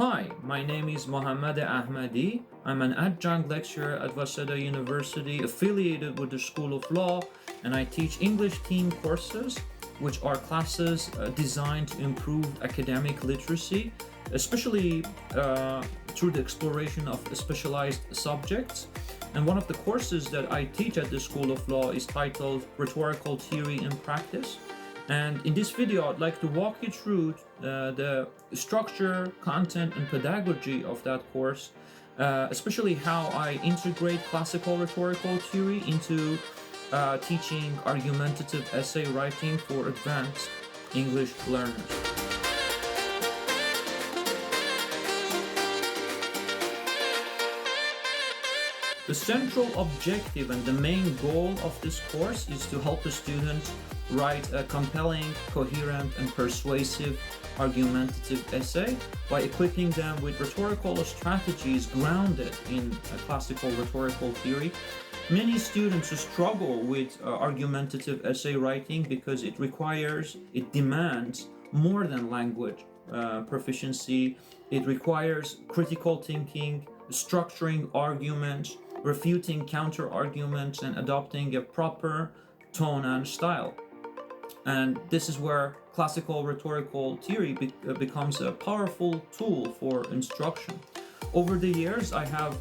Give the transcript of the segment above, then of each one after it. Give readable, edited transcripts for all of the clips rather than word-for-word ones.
Hi, my name is Mohammad Ahmadi. I'm an adjunct lecturer at Waseda University affiliated with the School of Law, and I teach English team courses, which are classes designed to improve academic literacy, especially through the exploration of specialized subjects. And one of the courses that I teach at the School of Law is titled Rhetorical Theory and Practice. And in this video, I'd like to walk you through the structure, content, and pedagogy of that course, especially how I integrate classical rhetorical theory into teaching argumentative essay writing for advanced English learners. The central objective and the main goal of this course is to help the student write a compelling, coherent, and persuasive argumentative essay by equipping them with rhetorical strategies grounded in classical rhetorical theory. Many students struggle with argumentative essay writing because it demands more than language proficiency. It requires critical thinking, structuring arguments, refuting counter arguments, and adopting a proper tone and style. And this is where classical rhetorical theory becomes a powerful tool for instruction. Over the years, I have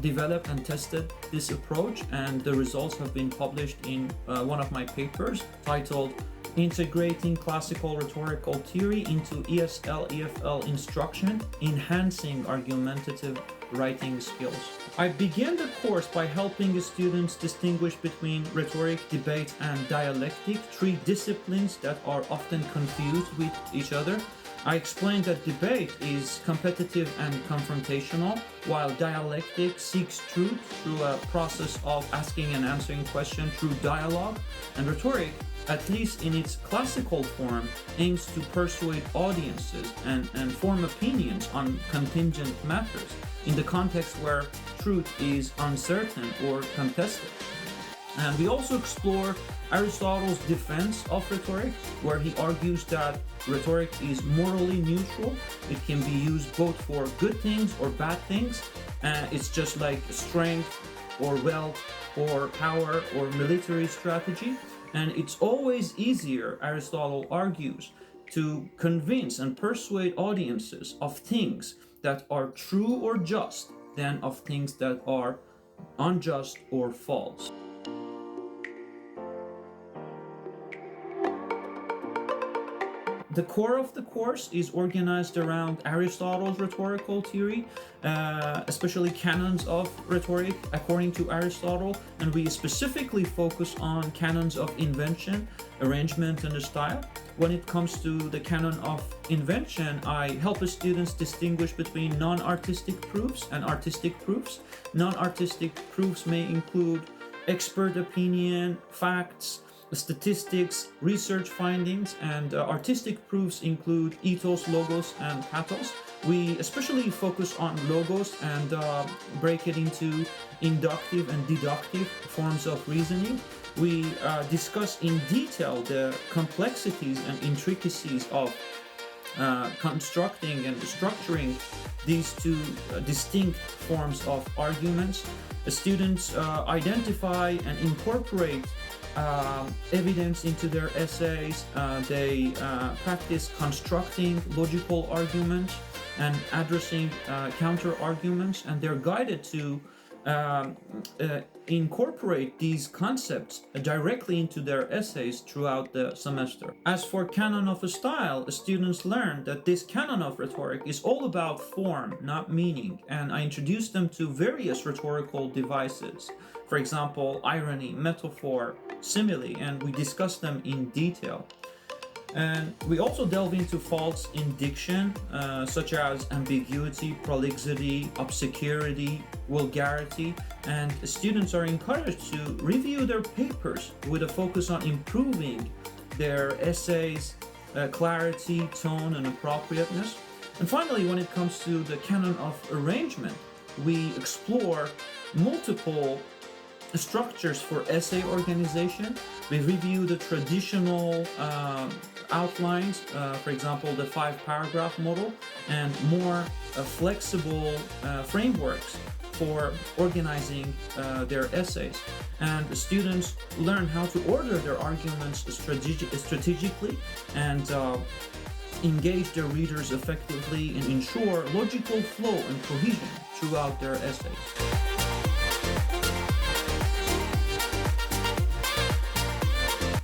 developed and tested this approach, and the results have been published in one of my papers titled Integrating Classical Rhetorical Theory into ESL/EFL Instruction, Enhancing Argumentative Writing Skills. I began the course by helping students distinguish between rhetoric, debate, and dialectic, three disciplines that are often confused with each other. I explained that debate is competitive and confrontational, while dialectic seeks truth through a process of asking and answering questions through dialogue, and rhetoric, at least in its classical form, aims to persuade audiences and form opinions on contingent matters in the context where truth is uncertain or contested. And we also explore Aristotle's defense of rhetoric, where he argues that rhetoric is morally neutral. It can be used both for good things or bad things. It's just like strength or wealth or power or military strategy. And it's always easier, Aristotle argues, to convince and persuade audiences of things that are true or just than of things that are unjust or false. The core of the course is organized around Aristotle's rhetorical theory, especially canons of rhetoric according to Aristotle, and we specifically focus on canons of invention, arrangement, and style. When it comes to the canon of invention, I help the students distinguish between non-artistic proofs and artistic proofs. Non-artistic proofs may include expert opinion, facts, statistics, research findings, and artistic proofs include ethos, logos, and pathos. We especially focus on logos and break it into inductive and deductive forms of reasoning. We discuss in detail the complexities and intricacies of constructing and structuring these two distinct forms of arguments. The students identify and incorporate evidence into their essays. They practice constructing logical arguments and addressing counter arguments, and they're guided to incorporate these concepts directly into their essays throughout the semester. As for canon of style, students learn that this canon of rhetoric is all about form, not meaning, and I introduce them to various rhetorical devices. For example, irony, metaphor, simile, and we discuss them in detail. And we also delve into faults in diction, such as ambiguity, prolixity, obscurity, vulgarity, and students are encouraged to review their papers with a focus on improving their essays, clarity, tone, and appropriateness. And finally, when it comes to the canon of arrangement, we explore multiple structures for essay organization. We review the traditional outlines, for example, the 5-paragraph model, and more flexible frameworks for organizing their essays. And the students learn how to order their arguments strategically and engage their readers effectively and ensure logical flow and cohesion throughout their essays.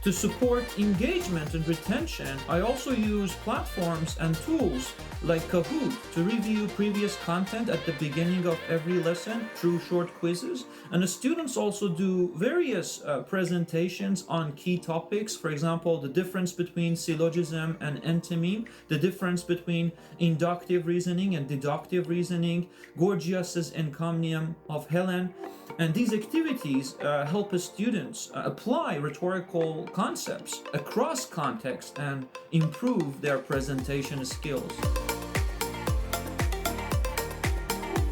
To support engagement and retention, I also use platforms and tools like Kahoot to review previous content at the beginning of every lesson through short quizzes. And the students also do various presentations on key topics. For example, the difference between syllogism and enthymeme, the difference between inductive reasoning and deductive reasoning, Gorgias's encomium of Helen. And these activities help students apply rhetorical concepts across context and improve their presentation skills.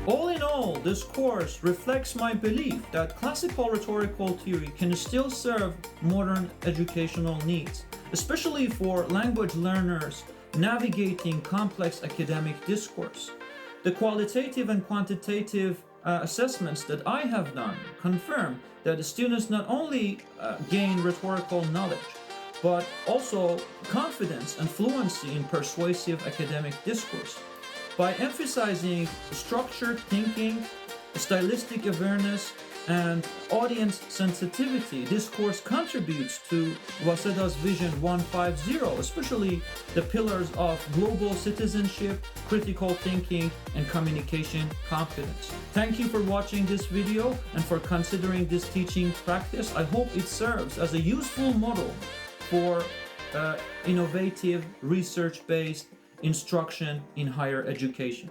All in all, this course reflects my belief that classical rhetorical theory can still serve modern educational needs, especially for language learners navigating complex academic discourse. The qualitative and quantitative assessments that I have done confirm that the students not only gain rhetorical knowledge, but also confidence and fluency in persuasive academic discourse. By emphasizing structured thinking, stylistic awareness, and audience sensitivity, this course contributes to Waseda's Vision 150, especially the pillars of global citizenship, critical thinking, and communication competence. Thank you for watching this video and for considering this teaching practice. I hope it serves as a useful model for innovative, research-based instruction in higher education.